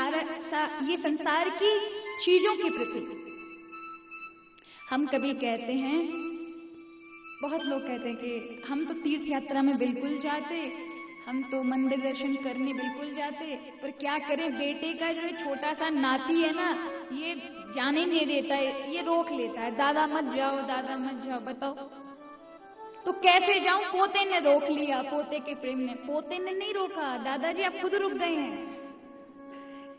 ये संसार की चीजों के प्रति। हम कभी कहते हैं, बहुत लोग कहते हैं कि हम तो तीर्थ यात्रा में बिल्कुल जाते, हम तो मंदिर दर्शन करने बिल्कुल जाते, पर क्या करें, बेटे का जो छोटा सा नाती है ना, ये जाने नहीं देता है, ये रोक लेता है, दादा मत जाओ, दादा मत जाओ। बताओ तो कैसे जाऊं? पोते ने रोक लिया, पोते के प्रेम ने। पोते ने नहीं रोका, दादाजी आप खुद रुक गए हैं,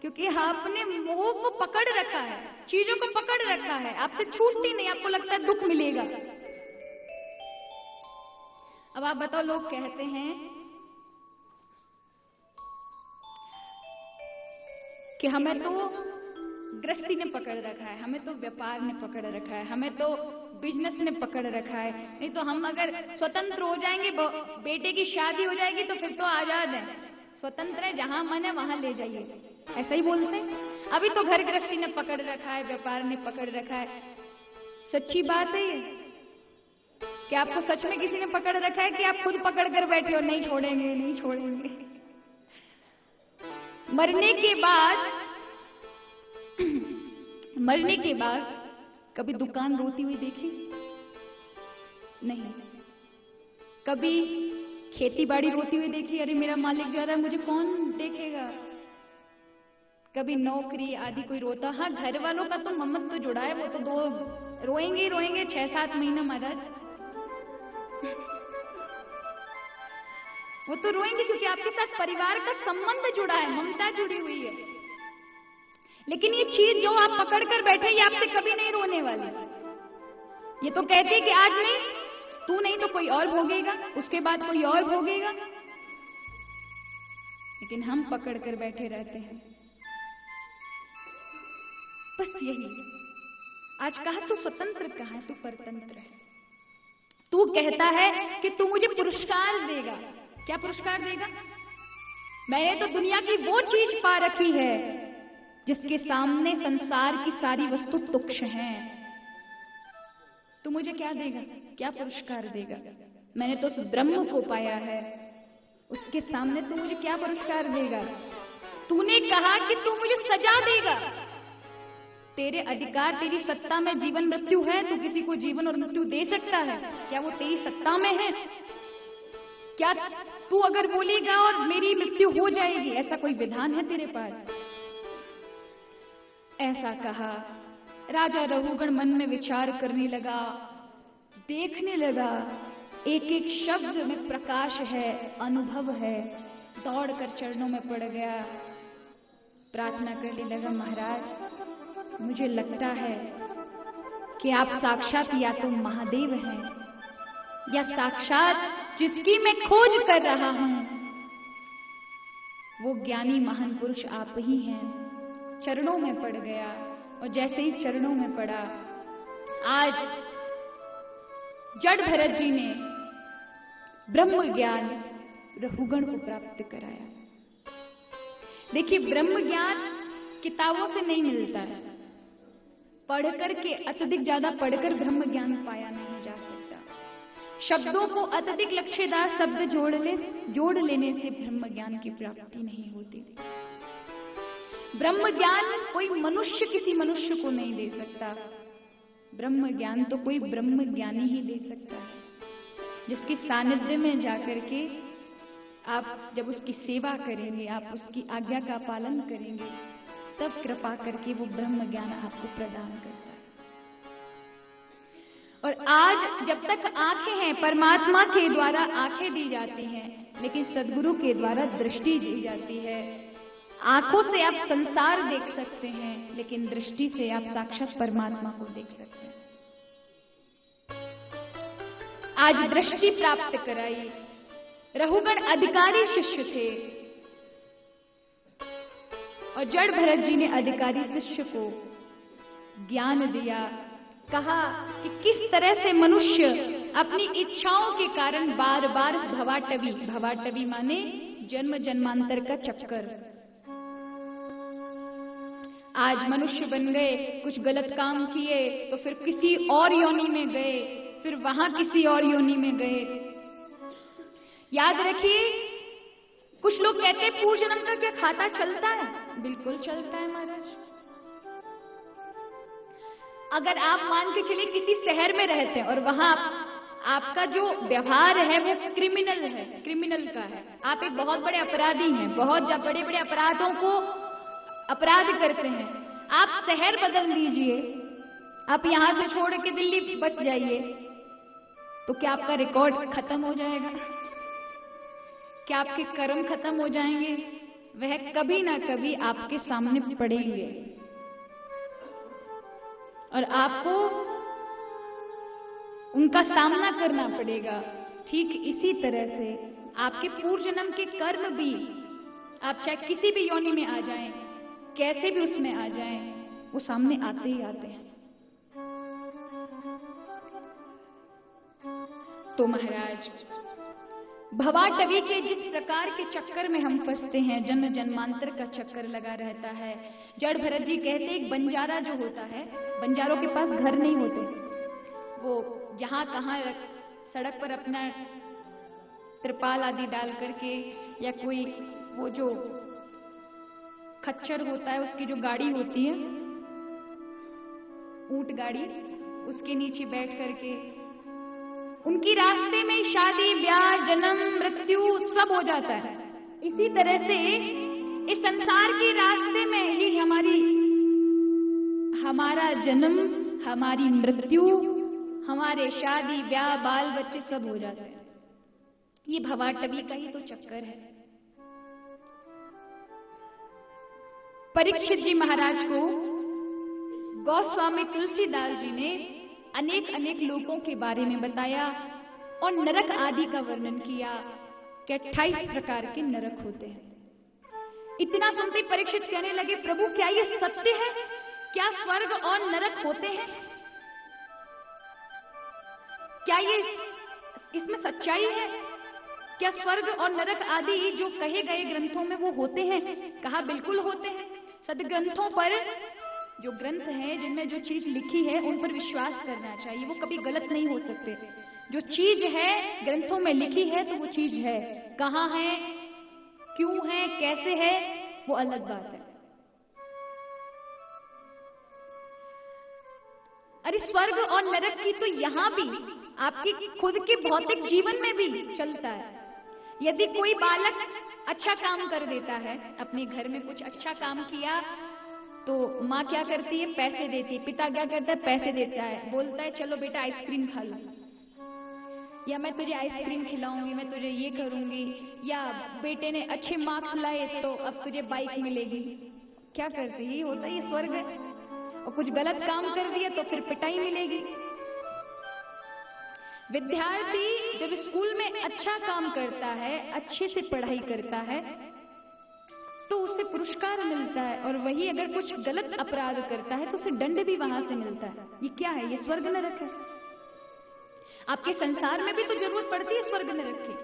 क्योंकि आपने मोह को पकड़ रखा है, चीजों को पकड़ रखा है, आपसे छूटती नहीं, आपको लगता है दुख मिलेगा। अब आप बताओ, लोग कहते हैं कि हमें तो गृहस्थी ने पकड़ रखा है, हमें तो व्यापार ने पकड़ रखा है, हमें तो बिजनेस ने पकड़ रखा है, नहीं तो हम अगर स्वतंत्र हो जाएंगे, बेटे की शादी हो जाएगी तो फिर तो आजाद है, स्वतंत्र है, जहां मन है वहां ले जाइए, ऐसा ही बोलते हैं। अभी तो घर गृहस्थी ने पकड़ रखा है, व्यापार ने पकड़ रखा है। सच्ची बात है ये? क्या आपको सच में किसी ने पकड़ रखा है कि आप खुद पकड़ कर बैठे हो, नहीं छोड़ेंगे, नहीं छोड़ेंगे? मरने के बाद कभी दुकान रोती हुई देखी? नहीं। कभी खेती बाड़ी रोती हुई देखी? अरे मेरा मालिक जा रहा है, मुझे कौन देखेगा? कभी नौकरी आदि कोई रोता? हाँ, घर वालों का तो मम्मत तो जुड़ा है, वो तो दो रोएंगे ही रोएंगे 6-7 महीना महाराज, वो तो रोएंगे, क्योंकि आपके साथ परिवार का संबंध जुड़ा है, ममता जुड़ी हुई है। लेकिन ये चीज जो आप पकड़ कर बैठे, ये आपसे कभी नहीं रोने वाली। ये तो कहती है कि आज नहीं, तू नहीं तो कोई और भोगेगा, उसके बाद कोई और भोगेगा। लेकिन हम पकड़ कर बैठे रहते हैं। बस यही। आज कहा तू स्वतंत्र, कहा है तू परतंत्र है। तू कहता है कि तू मुझे पुरस्कार देगा। क्या पुरस्कार देगा? मैंने तो दुनिया की वो चीज पा रखी है जिसके सामने संसार की सारी वस्तु तुच्छ हैं। तू मुझे क्या देगा? क्या पुरस्कार देगा? मैंने तो उस ब्रह्म को पाया है, उसके सामने तू मुझे क्या पुरस्कार देगा? तूने कहा कि तू मुझे सजा देगा। तेरे अधिकार, तेरी सत्ता में जीवन मृत्यु है, तू किसी को जीवन और मृत्यु दे सकता है? क्या वो तेरी सत्ता में है? क्या तू अगर बोलेगा और मेरी मृत्यु हो जाएगी, ऐसा कोई विधान है तेरे पास? ऐसा कहा। राजा रघुगण मन में विचार करने लगा, देखने लगा, एक एक शब्द में प्रकाश है, अनुभव है। दौड़कर चरणों में पड़ गया, प्रार्थना करने लगा, महाराज मुझे लगता है कि आप साक्षात या तो महादेव हैं, या साक्षात जिसकी मैं खोज कर रहा हूं वो ज्ञानी महान पुरुष आप ही हैं। चरणों में पड़ गया, और जैसे ही चरणों में पड़ा, आज जड़ भरत जी ने ब्रह्म ज्ञान रघुगण को प्राप्त कराया। देखिए, ब्रह्म ज्ञान किताबों से नहीं मिलता है, पढ़कर के, अत्यधिक ज्यादा पढ़कर ब्रह्म ज्ञान पाया नहीं जा सकता। शब्दों को अत्यधिक लक्ष्यदार शब्द जोड़ लेने से ब्रह्म ज्ञान की प्राप्ति नहीं होती। ब्रह्म ज्ञान कोई मनुष्य किसी मनुष्य को नहीं दे सकता। ब्रह्म ज्ञान तो कोई ब्रह्म ज्ञानी ही दे सकता है, जिसके सानिध्य में जाकर के आप जब उसकी सेवा करेंगे, आप उसकी आज्ञा का पालन करेंगे, तब कृपा करके वो ब्रह्म ज्ञान आपको प्रदान करता है। और आज जब तक आंखें हैं, परमात्मा के द्वारा आंखें दी जाती हैं, लेकिन सद्गुरु के द्वारा दृष्टि दी जाती है। आंखों से आप संसार देख सकते हैं, लेकिन दृष्टि से आप साक्षात परमात्मा को देख सकते हैं। आज दृष्टि प्राप्त कराई। रघुगण अधिकारी शिष्य थे, और जड़ भरत जी ने अधिकारी शिष्य को ज्ञान दिया। कहा कि किस तरह से मनुष्य अपनी इच्छाओं के कारण बार बार भवाटवी माने जन्म जन्मांतर का चक्कर। आज मनुष्य बन गए, कुछ गलत काम किए तो फिर किसी और योनि में गए, फिर वहां किसी और योनि में गए। याद रखिए, कुछ लोग कहते हैं पूर्व जन्म का क्या खाता चलता है? बिल्कुल चलता है महाराज। अगर आप मान के चलिए किसी शहर में रहते हैं और वहां आपका जो व्यवहार है वो क्रिमिनल है, क्रिमिनल का है, आप एक बहुत बड़े अपराधी हैं, बहुत बड़े बड़े अपराधों को अपराध करते हैं, आप शहर बदल दीजिए, आप यहां से छोड़ के दिल्ली बच जाइए, तो क्या आपका रिकॉर्ड खत्म हो जाएगा? क्या आपके कर्म खत्म हो जाएंगे? वह कभी ना कभी आपके सामने पड़ेंगे और आपको उनका सामना करना पड़ेगा। ठीक इसी तरह से आपके पूर्व जन्म के कर्म भी, आप चाहे किसी भी योनि में आ जाएं, कैसे भी उसमें आ जाएं, वो सामने आते ही आते हैं। तो महाराज, भवाटवी के जिस प्रकार के चक्कर में हम फंसते हैं, जन्म जन्मांतर का चक्कर लगा रहता है। जड़ भरत जी कहते एक बंजारा जो होता है, बंजारों के पास घर नहीं होते, वो जहां कहां सड़क पर अपना त्रिपाल आदि डाल करके, या कोई वो जो खच्चर होता है उसकी जो गाड़ी होती है, ऊंट गाड़ी, उसके नीचे बैठ करके उनकी रास्ते में शादी ब्याह जन्म मृत्यु सब हो जाता है। इसी तरह से इस संसार के रास्ते में ही हमारा जन्म, हमारी मृत्यु, हमारे शादी ब्याह बाल बच्चे सब हो जाते हैं। ये भवाटवी का ही तो चक्कर है। परीक्षित जी महाराज को गोस्वामी तुलसीदास जी ने अनेक अनेक लोगों के बारे में बताया और नरक आदि का वर्णन किया कि 28 प्रकार के नरक होते हैं। इतना सुनते परीक्षित कहने लगे, प्रभु क्या ये सत्य है? क्या स्वर्ग और नरक होते हैं? क्या ये इसमें सच्चाई है? क्या स्वर्ग और नरक आदि जो कहे गए ग्रंथों में वो होते हैं? कहा बिल्कुल होते हैं। सदग्रंथों पर, जो ग्रंथ है जिनमें जो चीज लिखी है उन पर विश्वास करना चाहिए, वो कभी गलत नहीं हो सकते। जो चीज है ग्रंथों में लिखी है तो वो चीज है, कहां है, क्यों है, कैसे है, वो अलग बात है। अरे स्वर्ग और नरक की तो यहां भी, आपकी खुद के भौतिक जीवन में भी चलता है। यदि कोई बालक अच्छा काम कर देता है, अपने घर में कुछ अच्छा काम किया, तो माँ क्या करती है? पैसे देती है। पिता क्या करता है? पैसे देता है, बोलता है चलो बेटा आइसक्रीम खा लो, या मैं तुझे आइसक्रीम खिलाऊंगी, मैं तुझे ये करूंगी, या बेटे ने अच्छे मार्क्स लाए तो अब तुझे बाइक मिलेगी। क्या करती है? ये होता है, ये स्वर्ग है। और कुछ गलत काम कर दिया तो फिर पिटाई मिलेगी। विद्यार्थी जब स्कूल में अच्छा काम करता है, अच्छे से पढ़ाई करता है, तो उसे पुरस्कार मिलता है, और वही अगर कुछ गलत अपराध करता है तो उसे दंड भी वहां से मिलता है। ये क्या है? ये स्वर्ग नरक है। आपके संसार में भी तो जरूरत पड़ती है स्वर्ग नरक की।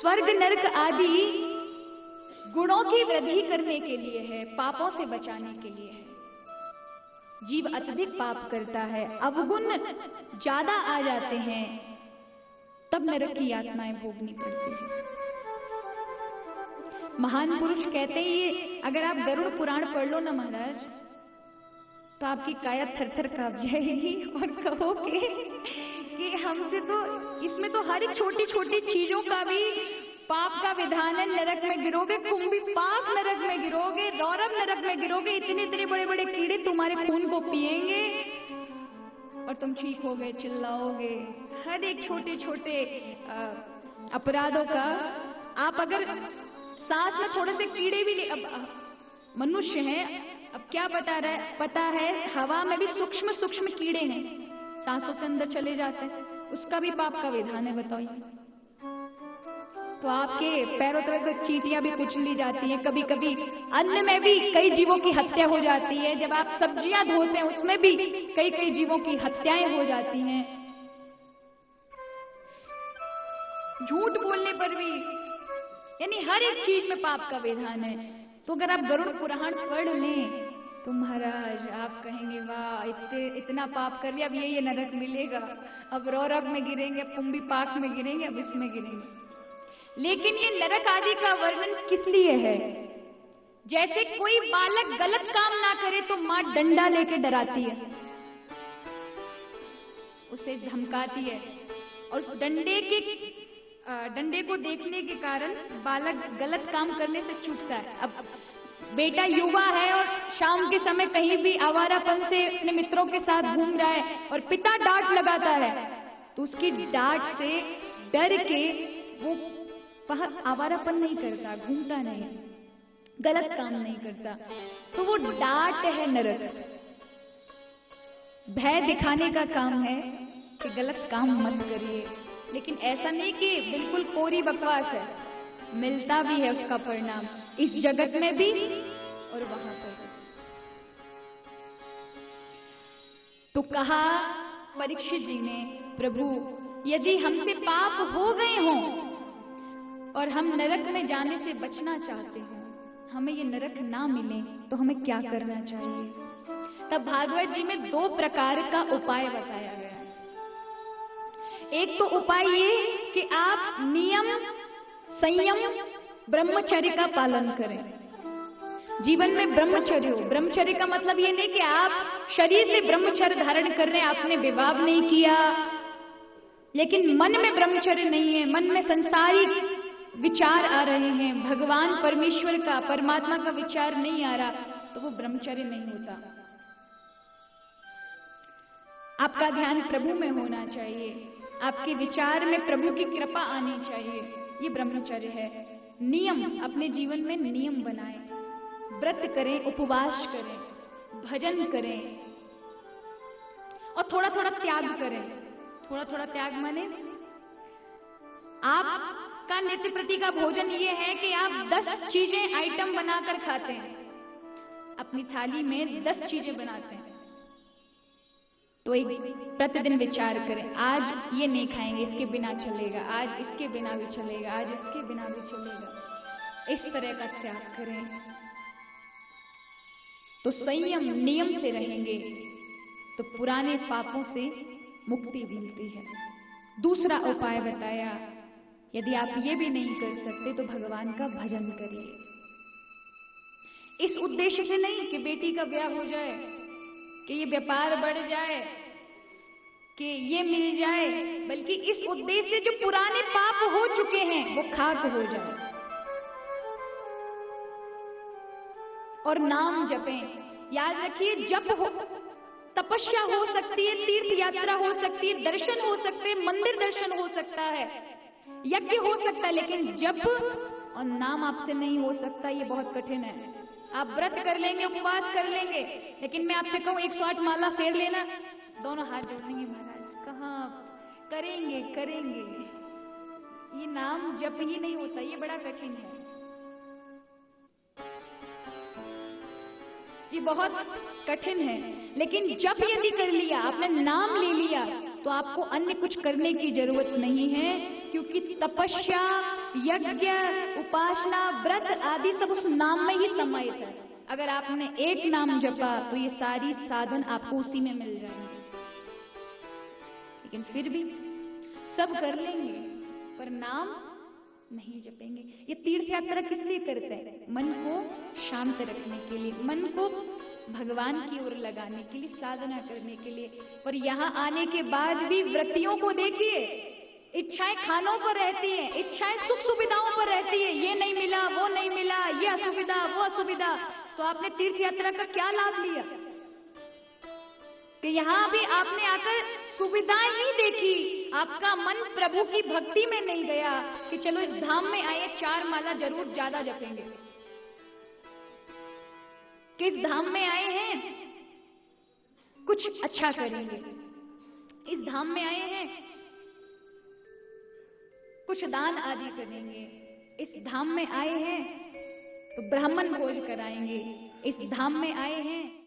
स्वर्ग नरक आदि गुणों की वृद्धि करने के लिए है, पापों से बचाने के लिए है। जीव अत्यधिक पाप करता है, अवगुण ज्यादा आ जाते हैं, तब नरक की यातनाएं भोगनी पड़ती है। महान पुरुष कहते हैं, ये अगर आप गरुड़ पुराण पढ़ लो ना महाराज, तो आपकी काया थर-थर कांप जाएगी और कहोगे कि हमसे तो, इसमें तो हर छोटी छोटी चीजों का भी पाप का विधान है। नरक में गिरोगे, कुंभी पाप नरक में गिरोगे, रौरव नरक में गिरोगे, इतने इतने बड़े बड़े कीड़े तुम्हारे खून को पिएंगे और तुम चीखोगे, चिल्लाओगे। हर एक छोटे छोटे अपराधों का, आप अगर सांस में थोड़े से कीड़े भी ले, अब मनुष्य हैं, अब क्या पता है हवा में भी सूक्ष्म सूक्ष्म कीड़े हैं, सांसों से अंदर चले जाते हैं, उसका भी पाप का विधान है। बताइए, तो आपके पैरों तरफ चींटियां भी कुचली जाती हैं, कभी कभी अन्न में भी कई जीवों की हत्या हो जाती है। जब आप सब्जियां धोते हैं उसमें भी कई कई जीवों की हत्याएं हो जाती हैं। झूठ बोलने पर भी, यानी हर एक चीज में पाप का विधान है। तो अगर आप गरुड़ पुराण पढ़ लें तो महाराज आप कहेंगे वाह, इतना पाप कर लिया, अब ये नरक मिलेगा, अब रौरव में गिरेंगे, अब कुंभी पाक में गिरेंगे, अब इसमें गिरेंगे। लेकिन ये नरक आदि का वर्णन किस लिए है? जैसे कोई बालक गलत काम ना करे तो मां डंडा लेके डराती है, उसे धमकाती है, और उस डंडे को देखने के कारण बालक गलत काम करने से चूकता है। अब बेटा युवा है और शाम के समय कहीं भी आवारापन से अपने मित्रों के साथ घूम रहा है और पिता डांट लगाता है, तो उसकी डांट से डर के वो वहां आवारापन नहीं करता, घूमता नहीं, गलत काम नहीं करता। तो वो डांट है नरक, भय दिखाने का काम है कि गलत काम मत करिए। लेकिन ऐसा नहीं कि बिल्कुल कोरी बकवास है, मिलता भी है उसका परिणाम इस जगत में भी और वहां पर भी। तो कहा परीक्षित जी ने, प्रभु यदि हमसे पाप हो गए हों और हम नरक में जाने से बचना चाहते हैं, हमें ये नरक ना मिले, तो हमें क्या करना चाहिए? तब भागवत जी में 2 प्रकार का उपाय बताया गया है। एक तो उपाय ये कि आप नियम, संयम, ब्रह्मचर्य का पालन करें। जीवन में ब्रह्मचर्य हो। ब्रह्मचर्य का मतलब ये नहीं कि आप शरीर से ब्रह्मचर्य धारण कर रहे हैं, आपने विवाह नहीं किया, लेकिन मन में ब्रह्मचर्य नहीं है, मन में संसारिक विचार आ रहे हैं, भगवान परमेश्वर का, परमात्मा का विचार नहीं आ रहा, तो वो ब्रह्मचर्य नहीं होता। आपका ध्यान प्रभु में होना चाहिए, आपके विचार में प्रभु की कृपा आनी चाहिए, ये ब्रह्मचर्य है। नियम, अपने जीवन में नियम बनाएं, व्रत करें, उपवास करें, भजन करें और थोड़ा थोड़ा त्याग करें। थोड़ा थोड़ा त्याग माने आपका नित्य प्रति का भोजन ये है कि आप 10 चीजें आइटम बनाकर खाते हैं, अपनी थाली में 10 चीजें बनाते हैं। तो एक प्रतिदिन विचार करें, आज ये नहीं खाएंगे, इसके बिना चलेगा, आज इसके बिना भी चलेगा, आज इसके बिना भी चलेगा। इस तरह का त्याग करें तो संयम, नियम से रहेंगे तो पुराने पापों से मुक्ति मिलती है। दूसरा उपाय बताया, यदि आप ये भी नहीं कर सकते तो भगवान का भजन करिए। इस उद्देश्य से नहीं कि बेटी का ब्याह हो जाए, कि ये व्यापार बढ़ जाए, कि ये मिल जाए, बल्कि इस उद्देश्य से जो पुराने पाप हो चुके हैं वो खाक हो जाए। और नाम जपें। याद रखिए, जप हो, तपस्या हो सकती है, तीर्थ यात्रा हो सकती है, दर्शन हो सकते हैं, मंदिर दर्शन हो सकता है, यज्ञ हो सकता है, लेकिन जप और नाम आपसे नहीं हो सकता। ये बहुत कठिन है। आप व्रत कर लेंगे, उपवास कर लेंगे, लेकिन मैं आपसे कहूं 108 माला फेर लेना, दोनों हाथ जोड़ेंगे, महाराज कहाँ करेंगे? ये नाम जप ही नहीं होता, ये बड़ा कठिन है, ये बहुत कठिन है। लेकिन जप यदि कर लिया, आपने नाम ले लिया, तो आपको अन्य कुछ करने की जरूरत नहीं है, क्योंकि तपस्या, यज्ञ, उपासना, व्रत आदि सब उस नाम में ही समाहित है। अगर आपने एक नाम जपा तो ये सारी साधन आपको उसी में मिल जाएंगे। लेकिन फिर भी सब कर लेंगे पर नाम नहीं जपेंगे। ये तीर्थ यात्रा किस लिए करते हैं? मन को शांत रखने के लिए, मन को भगवान की ओर लगाने के लिए, साधना करने के लिए। और यहाँ आने के बाद भी व्रतियों को देखिए, इच्छाएं खानों पर रहती हैं, इच्छाएं सुख सुविधाओं पर रहती है, ये नहीं मिला, वो नहीं मिला, ये असुविधा, वो असुविधा। तो आपने तीर्थ यात्रा का क्या लाभ लिया? कि यहाँ भी आपने आकर सुविधाएं ही देखी, आपका मन प्रभु की भक्ति में नहीं गया कि चलो इस धाम में आए 4 माला जरूर ज्यादा जपेंगे। किस धाम में आए हैं, कुछ अच्छा करेंगे। इस धाम में आए हैं, कुछ दान आदि करेंगे। इस धाम में आए हैं तो ब्राह्मण भोज कराएंगे। इस धाम में आए हैं